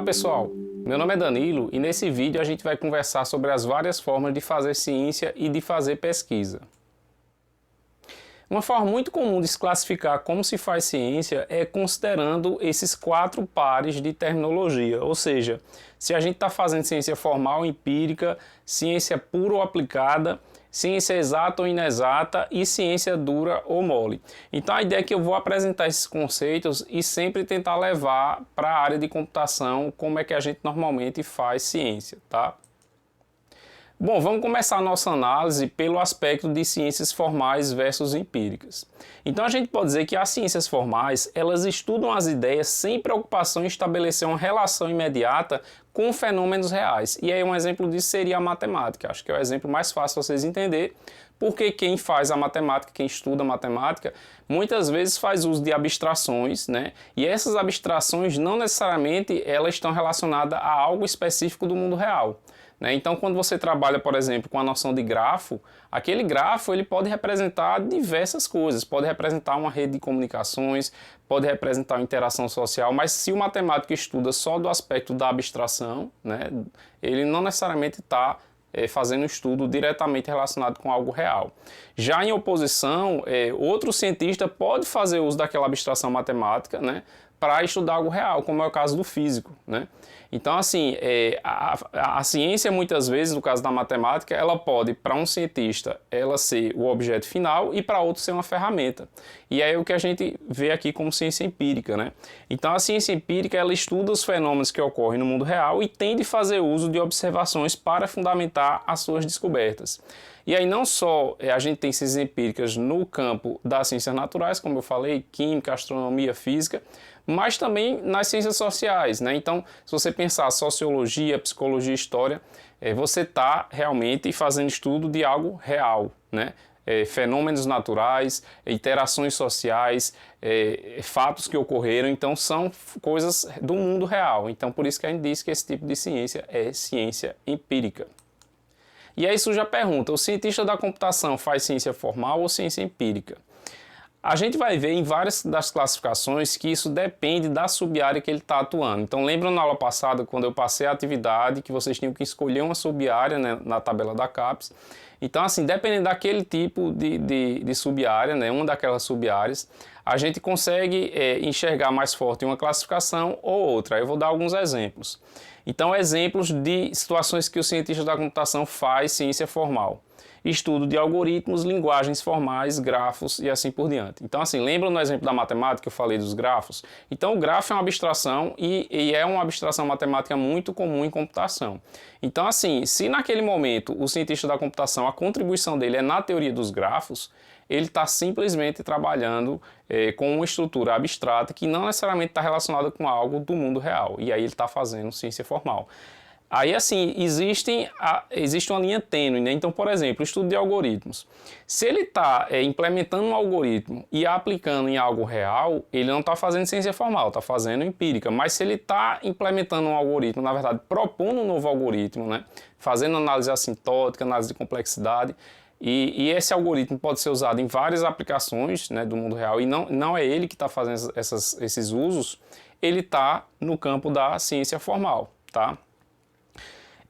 pessoal, meu nome é Danilo e nesse vídeo a gente vai conversar sobre as várias formas de fazer ciência e de fazer pesquisa. Uma forma muito comum de se classificar como se faz ciência é considerando esses 4 pares de terminologia, ou seja, se a gente está fazendo ciência formal ou empírica, ciência pura ou aplicada, ciência exata ou inexata e ciência dura ou mole. Então a ideia é que eu vou apresentar esses conceitos e sempre tentar levar para a área de computação como é que a gente normalmente faz ciência, tá? Bom, vamos começar a nossa análise pelo aspecto de ciências formais versus empíricas. Então a gente pode dizer que as ciências formais, elas estudam as ideias sem preocupação em estabelecer uma relação imediata com fenômenos reais. E aí um exemplo disso seria a matemática. Acho que é o exemplo mais fácil de vocês entenderem, porque quem faz a matemática, quem estuda a matemática, muitas vezes faz uso de abstrações, né? E essas abstrações não necessariamente elas estão relacionadas a algo específico do mundo real. Então, quando você trabalha, por exemplo, com a noção de grafo, aquele grafo ele pode representar diversas coisas, pode representar uma rede de comunicações, pode representar uma interação social, mas se o matemático estuda só do aspecto da abstração, né, ele não necessariamente está fazendo estudo diretamente relacionado com algo real. Já em oposição, outro cientista pode fazer uso daquela abstração matemática, né, para estudar algo real, como é o caso do físico, né? Então, assim, a ciência, muitas vezes, no caso da matemática, ela pode, para um cientista, ela ser o objeto final e para outro ser uma ferramenta. E aí é o que a gente vê aqui como ciência empírica, né? Então, a ciência empírica, ela estuda os fenômenos que ocorrem no mundo real e tende a fazer uso de observações para fundamentar as suas descobertas. E aí não só a gente tem ciências empíricas no campo das ciências naturais, como eu falei, química, astronomia, física, mas também nas ciências sociais, né? Então, se você pensar sociologia, psicologia, história, você está realmente fazendo estudo de algo real, né? Fenômenos naturais, interações sociais, fatos que ocorreram, então são coisas do mundo real. Então, por isso que a gente diz que esse tipo de ciência é ciência empírica. E aí surge a pergunta, o cientista da computação faz ciência formal ou ciência empírica? A gente vai ver em várias das classificações que isso depende da sub-área que ele está atuando. Então lembram na aula passada, quando eu passei a atividade, que vocês tinham que escolher uma sub-área, né, na tabela da CAPES. Então assim, dependendo daquele tipo de sub-área, né, uma daquelas sub-áreas, a gente consegue enxergar mais forte uma classificação ou outra. Eu vou dar alguns exemplos. Então, exemplos de situações que o cientista da computação faz ciência formal. Estudo de algoritmos, linguagens formais, grafos e assim por diante. Então, assim, lembram no exemplo da matemática que eu falei dos grafos? Então, o grafo é uma abstração e é uma abstração matemática muito comum em computação. Então, assim, se naquele momento o cientista da computação, a contribuição dele é na teoria dos grafos, ele está simplesmente trabalhando com uma estrutura abstrata que não necessariamente está relacionada com algo do mundo real. E aí ele está fazendo ciência formal. Aí, assim, existe uma linha tênue, né? Então, por exemplo, estudo de algoritmos. Se ele está implementando um algoritmo e aplicando em algo real, ele não está fazendo ciência formal, está fazendo empírica. Mas se ele está implementando um algoritmo, na verdade, propondo um novo algoritmo, né? Fazendo análise assintótica, análise de complexidade, e esse algoritmo pode ser usado em várias aplicações, né, do mundo real, e não é ele que está fazendo esses usos, ele está no campo da ciência formal, tá?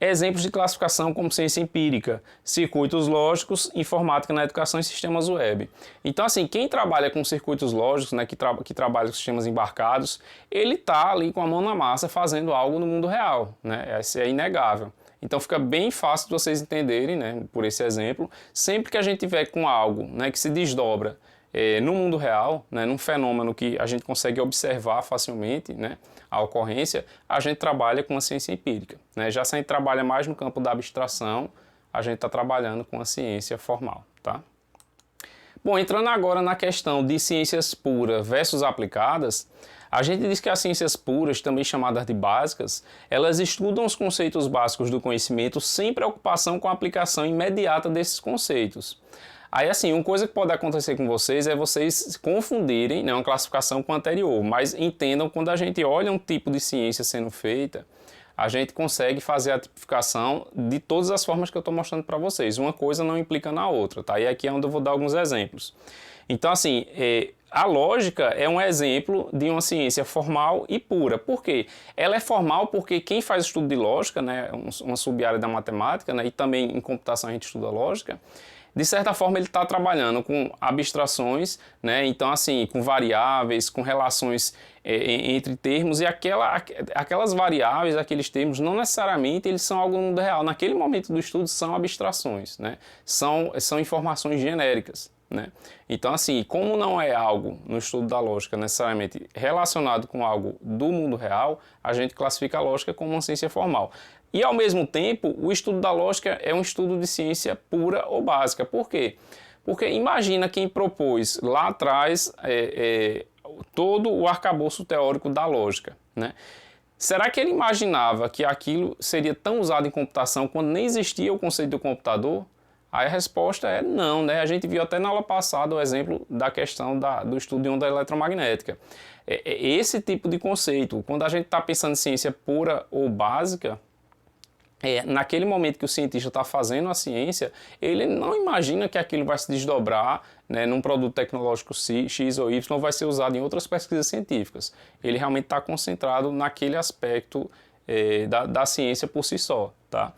Exemplos de classificação como ciência empírica, circuitos lógicos, informática na educação e sistemas web. Então, assim, quem trabalha com circuitos lógicos, né, que trabalha com sistemas embarcados, ele está ali com a mão na massa fazendo algo no mundo real, né? Isso é inegável. Então fica bem fácil de vocês entenderem, né, por esse exemplo, sempre que a gente tiver com algo, né, que se desdobra no mundo real, né, num fenômeno que a gente consegue observar facilmente, né, a ocorrência, a gente trabalha com a ciência empírica, né? Já se a gente trabalha mais no campo da abstração, a gente está trabalhando com a ciência formal, tá? Bom, entrando agora na questão de ciências puras versus aplicadas, a gente diz que as ciências puras, também chamadas de básicas, elas estudam os conceitos básicos do conhecimento sem preocupação com a aplicação imediata desses conceitos. Aí, assim, uma coisa que pode acontecer com vocês é vocês confundirem, né, uma classificação com a anterior, mas entendam, quando a gente olha um tipo de ciência sendo feita, a gente consegue fazer a tipificação de todas as formas que eu estou mostrando para vocês. Uma coisa não implica na outra, tá? E aqui é onde eu vou dar alguns exemplos. Então, assim, a lógica é um exemplo de uma ciência formal e pura. Por quê? Ela é formal porque quem faz estudo de lógica, né, uma sub-área da matemática, né, e também em computação a gente estuda lógica, de certa forma ele está trabalhando com abstrações, né, então assim, com variáveis, com relações entre termos, e aquelas variáveis, aqueles termos, não necessariamente eles são algo no mundo real. Naquele momento do estudo são abstrações, né, são informações genéricas. Né? Então, assim, como não é algo no estudo da lógica necessariamente relacionado com algo do mundo real, a gente classifica a lógica como uma ciência formal. E, ao mesmo tempo, o estudo da lógica é um estudo de ciência pura ou básica. Por quê? Porque imagina quem propôs lá atrás todo o arcabouço teórico da lógica. Né? Será que ele imaginava que aquilo seria tão usado em computação quando nem existia o conceito do computador? Aí a resposta é não, né? A gente viu até na aula passada o exemplo da questão do estudo de onda eletromagnética. Esse tipo de conceito, quando a gente está pensando em ciência pura ou básica, naquele momento que o cientista está fazendo a ciência, ele não imagina que aquilo vai se desdobrar, né, num produto tecnológico X ou Y, vai ser usado em outras pesquisas científicas. Ele realmente está concentrado naquele aspecto da ciência por si só, tá?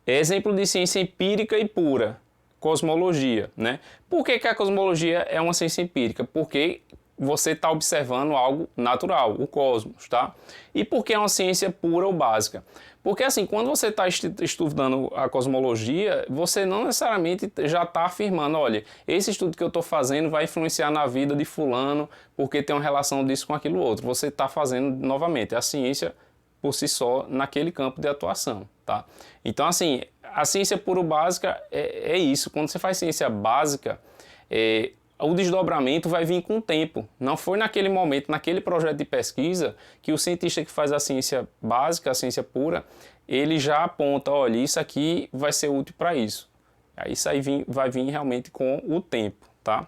Exemplo de ciência empírica e pura, cosmologia, né? Por que a cosmologia é uma ciência empírica? Porque você está observando algo natural, o cosmos, tá? E por que é uma ciência pura ou básica? Porque assim, quando você está estudando a cosmologia, você não necessariamente já está afirmando, olha, esse estudo que eu estou fazendo vai influenciar na vida de fulano porque tem uma relação disso com aquilo outro. Você está fazendo, novamente, a ciência por si só naquele campo de atuação, tá? Então, assim, a ciência pura básica é isso. Quando você faz ciência básica, o desdobramento vai vir com o tempo. Não foi naquele momento, naquele projeto de pesquisa, que o cientista que faz a ciência básica, a ciência pura, ele já aponta, olha, isso aqui vai ser útil para isso. Aí isso aí vai vir realmente com o tempo, tá?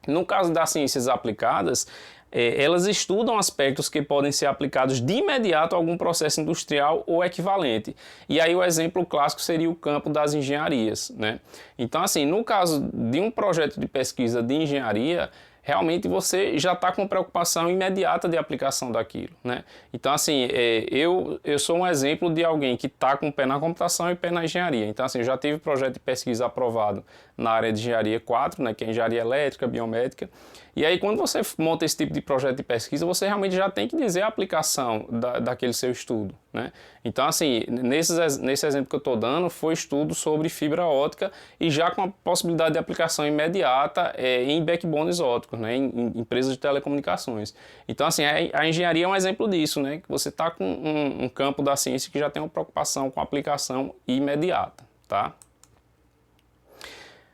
No caso das ciências aplicadas, elas estudam aspectos que podem ser aplicados de imediato a algum processo industrial ou equivalente. E aí o exemplo clássico seria o campo das engenharias, né? Então, assim, no caso de um projeto de pesquisa de engenharia, realmente você já está com preocupação imediata de aplicação daquilo, né? Então, assim, eu sou um exemplo de alguém que está com o pé na computação e o pé na engenharia. Então, assim, eu já tive projeto de pesquisa aprovado na área de engenharia 4, né, que é engenharia elétrica, biomédica. E aí, quando você monta esse tipo de projeto de pesquisa, você realmente já tem que dizer a aplicação daquele seu estudo, né? Então, assim, nesse exemplo que eu estou dando, foi estudo sobre fibra ótica e já com a possibilidade de aplicação imediata em backbones óticos, né, em empresas de telecomunicações. Então, assim, a engenharia é um exemplo disso, né? Que você está com um campo da ciência que já tem uma preocupação com a aplicação imediata, tá?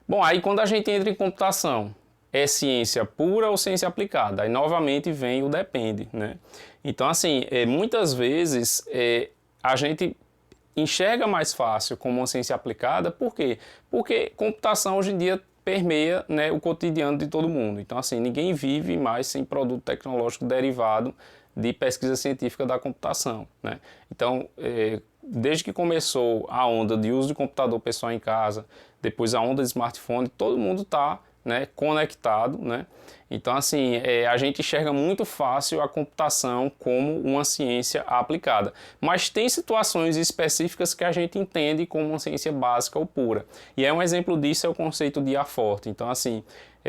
Bom, aí quando a gente entra em computação, é ciência pura ou ciência aplicada? Aí novamente vem o depende, né? Então, assim, muitas vezes a gente enxerga mais fácil como uma ciência aplicada, por quê? Porque computação hoje em dia permeia, né, o cotidiano de todo mundo. Então, assim, ninguém vive mais sem produto tecnológico derivado de pesquisa científica da computação, né? Então, desde que começou a onda de uso de computador pessoal em casa, depois a onda de smartphone, todo mundo está, né, conectado, né? Então, assim, a gente enxerga muito fácil a computação como uma ciência aplicada. Mas tem situações específicas que a gente entende como uma ciência básica ou pura. E um exemplo disso é o conceito de IA forte. Então, assim,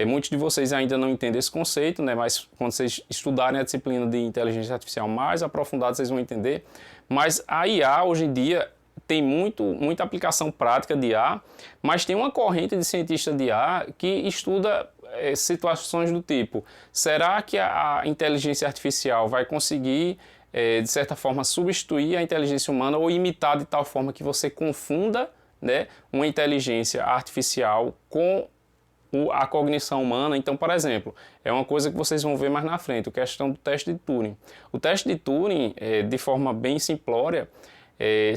muitos de vocês ainda não entendem esse conceito, né? Mas quando vocês estudarem a disciplina de inteligência artificial mais aprofundada, vocês vão entender. Mas a IA, hoje em dia, tem muita aplicação prática de IA, mas tem uma corrente de cientistas de IA que estuda situações do tipo, será que a inteligência artificial vai conseguir, de certa forma, substituir a inteligência humana ou imitar de tal forma que você confunda, né, uma inteligência artificial com a cognição humana? Então, por exemplo, é uma coisa que vocês vão ver mais na frente, a questão do teste de Turing. O teste de Turing, de forma bem simplória,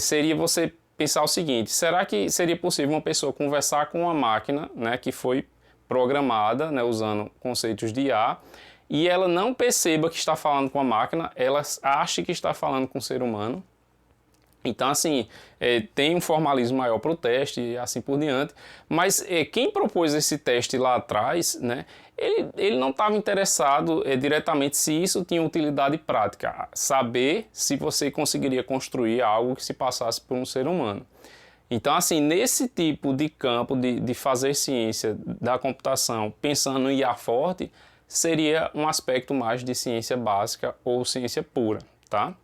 seria você pensar o seguinte, será que seria possível uma pessoa conversar com uma máquina, né, que foi programada, né, usando conceitos de IA, e ela não perceba que está falando com a máquina, ela acha que está falando com um ser humano? Então, assim, tem um formalismo maior para o teste e assim por diante, mas quem propôs esse teste lá atrás, né, ele não estava interessado diretamente se isso tinha utilidade prática, saber se você conseguiria construir algo que se passasse por um ser humano. Então, assim, nesse tipo de campo de fazer ciência da computação, pensando em IA forte, seria um aspecto mais de ciência básica ou ciência pura, tá?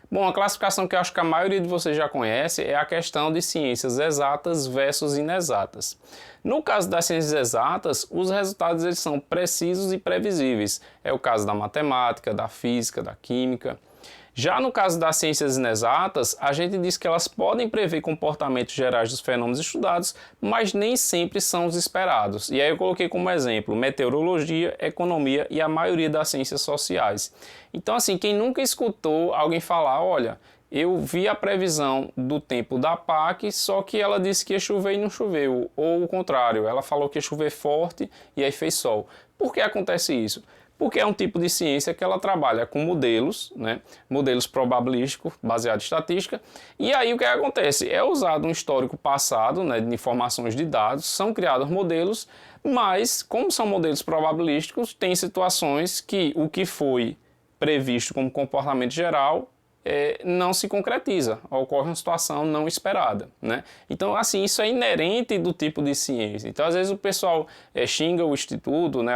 Bom, a classificação que eu acho que a maioria de vocês já conhece é a questão de ciências exatas versus inexatas. No caso das ciências exatas, os resultados eles são precisos e previsíveis. É o caso da matemática, da física, da química. Já no caso das ciências inexatas, a gente diz que elas podem prever comportamentos gerais dos fenômenos estudados, mas nem sempre são os esperados. E aí eu coloquei como exemplo meteorologia, economia e a maioria das ciências sociais. Então, assim, quem nunca escutou alguém falar, olha, eu vi a previsão do tempo da PAC, só que ela disse que ia chover e não choveu, ou o contrário, ela falou que ia chover forte e aí fez sol. Por que acontece isso? Porque é um tipo de ciência que ela trabalha com modelos, né? Modelos probabilísticos, baseados em estatística, e aí o que acontece? É usado um histórico passado, né, de informações de dados, são criados modelos, mas como são modelos probabilísticos, tem situações que o que foi previsto como comportamento geral não se concretiza, ocorre uma situação não esperada, né? Então, assim, isso é inerente do tipo de ciência. Então, às vezes o pessoal xinga o instituto, né,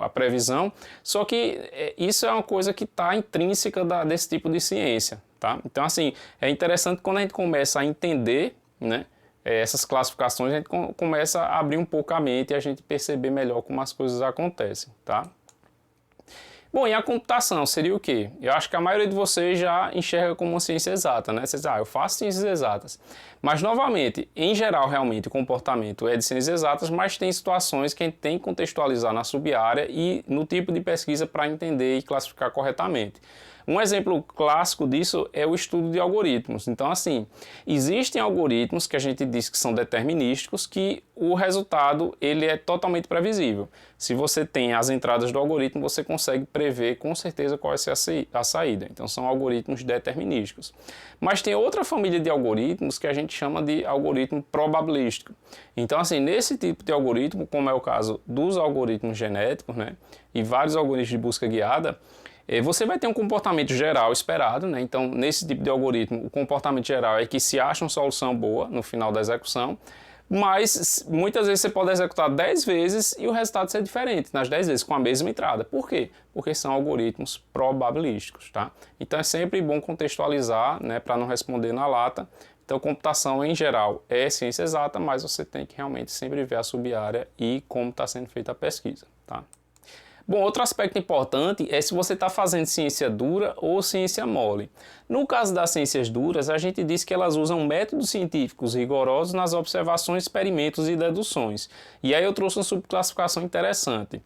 a previsão, só que isso é uma coisa que está intrínseca desse tipo de ciência, tá? Então, assim, é interessante quando a gente começa a entender, né, essas classificações, a gente começa a abrir um pouco a mente e a gente perceber melhor como as coisas acontecem, tá? Bom, e a computação seria o quê? Eu acho que a maioria de vocês já enxerga como uma ciência exata, né? Vocês dizem, eu faço ciências exatas. Mas, novamente, em geral, realmente, o comportamento é de ciências exatas, mas tem situações que a gente tem que contextualizar na sub-área e no tipo de pesquisa para entender e classificar corretamente. Um exemplo clássico disso é o estudo de algoritmos. Então, assim, existem algoritmos que a gente diz que são determinísticos, que o resultado ele é totalmente previsível. Se você tem as entradas do algoritmo, você consegue prever com certeza qual vai ser a saída. Então, são algoritmos determinísticos. Mas tem outra família de algoritmos que a gente chama de algoritmo probabilístico. Então, assim, nesse tipo de algoritmo, como é o caso dos algoritmos genéticos, né, e vários algoritmos de busca guiada, você vai ter um comportamento geral esperado, né? Então, nesse tipo de algoritmo, o comportamento geral é que se acha uma solução boa no final da execução, mas muitas vezes você pode executar 10 vezes e o resultado ser diferente, nas 10 vezes, com a mesma entrada. Por quê? Porque são algoritmos probabilísticos, tá? Então, é sempre bom contextualizar, né, para não responder na lata. Então, computação, em geral, é ciência exata, mas você tem que realmente sempre ver a sub-área e como está sendo feita a pesquisa, tá? Bom, outro aspecto importante é se você está fazendo ciência dura ou ciência mole. No caso das ciências duras, a gente diz que elas usam métodos científicos rigorosos nas observações, experimentos e deduções. E aí eu trouxe uma subclassificação interessante.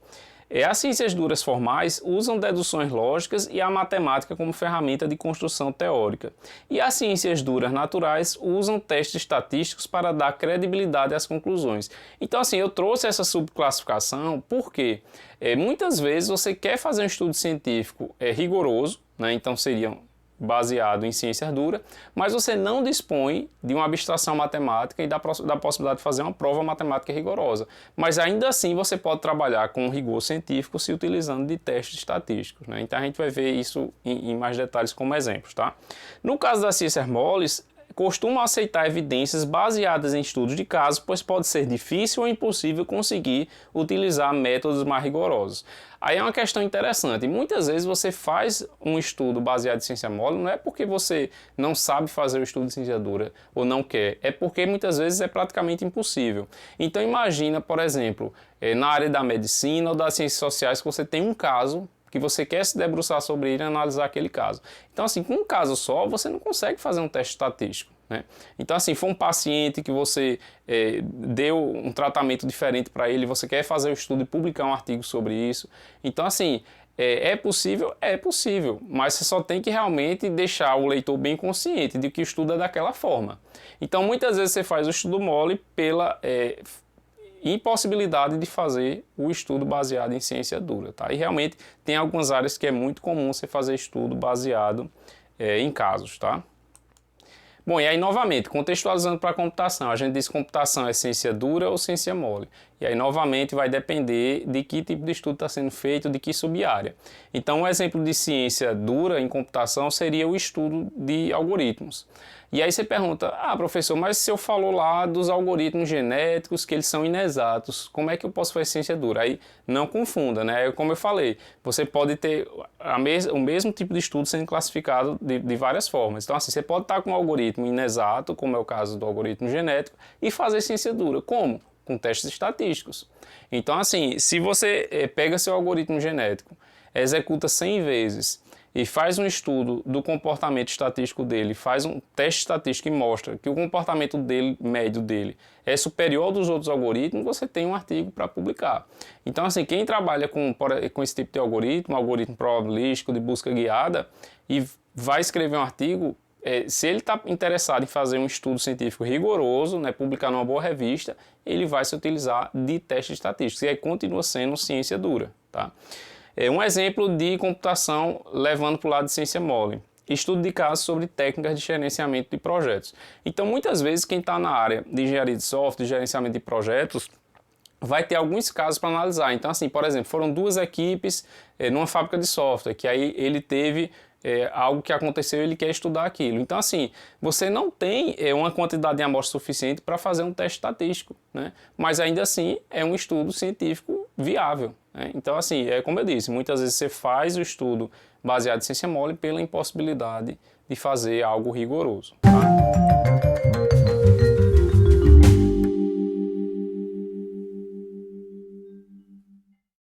As ciências duras formais usam deduções lógicas e a matemática como ferramenta de construção teórica. E as ciências duras naturais usam testes estatísticos para dar credibilidade às conclusões. Então, assim, eu trouxe essa subclassificação porque muitas vezes você quer fazer um estudo científico rigoroso, né? Então seriam baseado em ciência dura, mas você não dispõe de uma abstração matemática e da possibilidade de fazer uma prova matemática rigorosa. Mas ainda assim você pode trabalhar com rigor científico se utilizando de testes estatísticos, né? Então a gente vai ver isso em mais detalhes como exemplos, tá? No caso das ciências moles, costumam aceitar evidências baseadas em estudos de caso, pois pode ser difícil ou impossível conseguir utilizar métodos mais rigorosos. Aí é uma questão interessante. Muitas vezes você faz um estudo baseado em ciência mole, não é porque você não sabe fazer o estudo de ciência dura ou não quer, é porque muitas vezes é praticamente impossível. Então imagina, por exemplo, na área da medicina ou das ciências sociais que você tem um caso que você quer se debruçar sobre ele e analisar aquele caso. Então, assim, com um caso só, você não consegue fazer um teste estatístico, né? Então, assim, for um paciente que você deu um tratamento diferente para ele, você quer fazer o estudo e publicar um artigo sobre isso. Então, assim, é possível? É possível, mas você só tem que realmente deixar o leitor bem consciente de que o estudo é daquela forma. Então, muitas vezes você faz o estudo mole pela impossibilidade de fazer o estudo baseado em ciência dura, tá? E realmente tem algumas áreas que é muito comum você fazer estudo baseado em casos, tá? Bom, e aí novamente, contextualizando para a computação, a gente diz que computação é ciência dura ou ciência mole. E aí novamente vai depender de que tipo de estudo está sendo feito, de que subárea. Então um exemplo de ciência dura em computação seria o estudo de algoritmos. E aí você pergunta, professor, mas se eu falou lá dos algoritmos genéticos, que eles são inexatos, como é que eu posso fazer ciência dura? Aí não confunda, né? Como eu falei, você pode ter o mesmo tipo de estudo sendo classificado de várias formas. Então assim, você pode estar com um algoritmo inexato, como é o caso do algoritmo genético, e fazer ciência dura. Como? Com testes estatísticos. Então assim, se você pega seu algoritmo genético, executa 100 vezes e faz um estudo do comportamento estatístico dele, faz um teste estatístico e mostra que o comportamento médio dele é superior ao dos outros algoritmos, você tem um artigo para publicar. Então, assim, quem trabalha com esse tipo de algoritmo probabilístico de busca guiada, e vai escrever um artigo, se ele está interessado em fazer um estudo científico rigoroso, né, publicar numa boa revista, ele vai se utilizar de testes estatísticos, e aí continua sendo ciência dura, tá? Um exemplo de computação levando para o lado de ciência mole. Estudo de casos sobre técnicas de gerenciamento de projetos. Então, muitas vezes, quem está na área de engenharia de software, de gerenciamento de projetos, vai ter alguns casos para analisar. Então, assim, por exemplo, foram duas equipes numa fábrica de software, que aí ele teve algo que aconteceu e ele quer estudar aquilo. Então, assim, você não tem uma quantidade de amostra suficiente para fazer um teste estatístico, né? Mas ainda assim é um estudo científico viável, né? Então, assim, como eu disse, muitas vezes você faz o estudo baseado em ciência mole pela impossibilidade de fazer algo rigoroso, tá?